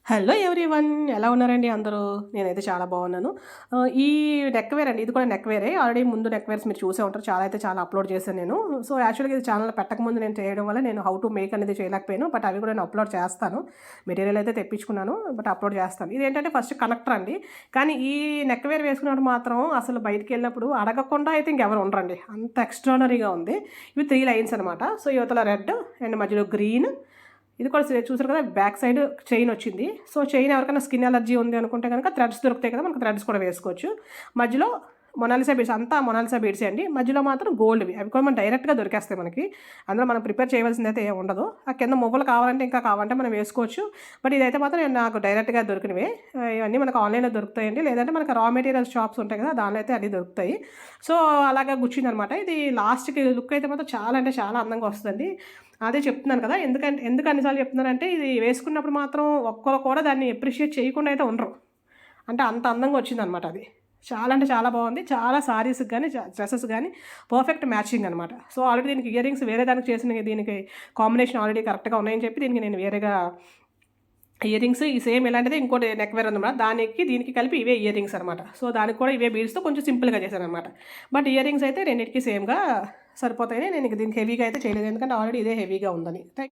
Hello everyone. ఎలా ఉన్నారండి అందరూ? నేనైతే చాలా బాగున్నాను. ఈ నెక్ వేర్ అండి. ఇది కూడా నెక్ వేరే. ఆల్రెడీ ముందు నెక్ వేర్స్ మీరు చూసే ఉంటారు. చాలా అయితే చాలా అప్లోడ్ చేశాను నేను. సో, యాక్చువల్‌గా ఇది ఛానెల్ పెట్టకముందు నేను చేయడం వల్ల నేను హౌ టు మేక్ అనేది చేయలేకపోయాను. బట్ అవి కూడా నేను అప్లోడ్ చేస్తాను. మెటీరియల్ అయితే తెప్పించుకున్నాను. బట్ అప్లోడ్ చేస్తాను. ఇదేంటంటే ఫస్ట్ కనెక్టర్ అండి. కానీ ఈ నెక్ వేర్ వేసుకున్నప్పుడు మాత్రం అసలు బయటికెళ్ళినప్పుడు అడగకుండా అయితే ఇంకెవరు ఉండరండి. అంత ఎక్స్ట్రార్డినరీగా ఉంది. ఇవి 3 లైన్స్ అనమాట. సో, యువతల రెడ్ అండ్ మధ్యలో గ్రీన్. ఇది కూడా చూసారు కదా, బ్యాక్ సైడ్ చైన్ వచ్చింది. సో, చైన్ ఎవరికైనా స్కిన్ అలర్జీ ఉంది అనుకుంటే కనుక థ్రెడ్స్ దొరుకుతాయి కదా, మనకు థ్రెడ్స్ కూడా వేసుకోవచ్చు. మధ్యలో మొనాలిసా బీడ్స్, అంతా మొనాలిసా బీడ్సే అండి. మధ్యలో మాత్రం గోల్డ్‌వి. అవి కూడా మనం డైరెక్ట్‌గా దొరికేస్తాయి మనకి. అందులో మనం ప్రిపేర్ చేయవలసిందైతే ఏమి ఉండదు. ఆ కింద మువ్వలు కావాలంటే ఇంకా కావాలంటే మనం వేసుకోవచ్చు. బట్ ఇదైతే మాత్రం నాకు డైరెక్ట్‌గా దొరికినవే. ఇవన్నీ మనకు ఆన్‌లైన్‌లో దొరుకుతాయండి. లేదంటే మనకు రా మెటీరియల్స్ షాప్స్ ఉంటాయి కదా, దానిలో అయితే అన్నీ దొరుకుతాయి. సో, అలాగా గుచ్చిందనమాట. ఇది లాస్ట్‌కి లుక్ అయితే మాత్రం చాలా అంటే చాలా అందంగా వస్తదండి. అదే చెప్తున్నాను కదా! ఎందుకు అన్ని సార్లు చెప్తున్నానంటే, ఇది వేసుకున్నప్పుడు మాత్రం ఒక్కరు కూడా దాన్ని అప్రిషియేట్ చేయకుండా అయితే ఉండరు. అంటే అంత అందంగా వచ్చిందనమాట అది. చాలా అంటే చాలా బాగుంది. చాలా సారీస్‌కి గాని, డ్రెసెస్ గాని పర్ఫెక్ట్ మ్యాచింగ్ అనమాట. సో, ఆల్రెడీ దీనికి ఇయర్ రింగ్స్ వేరే దానికి చేసిన దీనికి కాంబినేషన్ ఆల్రెడీ కరెక్ట్‌గా ఉన్నాయని చెప్పి దీనికి నేను వేరేగా ఇయర్ రింగ్స్ ఈ సేమ్ ఇలాంటిదే ఇంకోటి నెక్ వేర్ ఉందన్నమాట. దానికి దీనికి కలిపి ఇవే ఇయర్ రింగ్స్ అనమాట. సో, దానికి కూడా ఇవే బీడ్స్‌తో కొంచెం సింపుల్‌గా చేశాననమాట. బట్ ఇయర్ రింగ్స్ అయితే రెండిటికి సేమ్‌గా సరిపోతాయని నేను దీనికి హెవీగా అయితే చేయలేదు. ఎందుకంటే ఆల్రెడీ ఇదే హెవీగా ఉందని.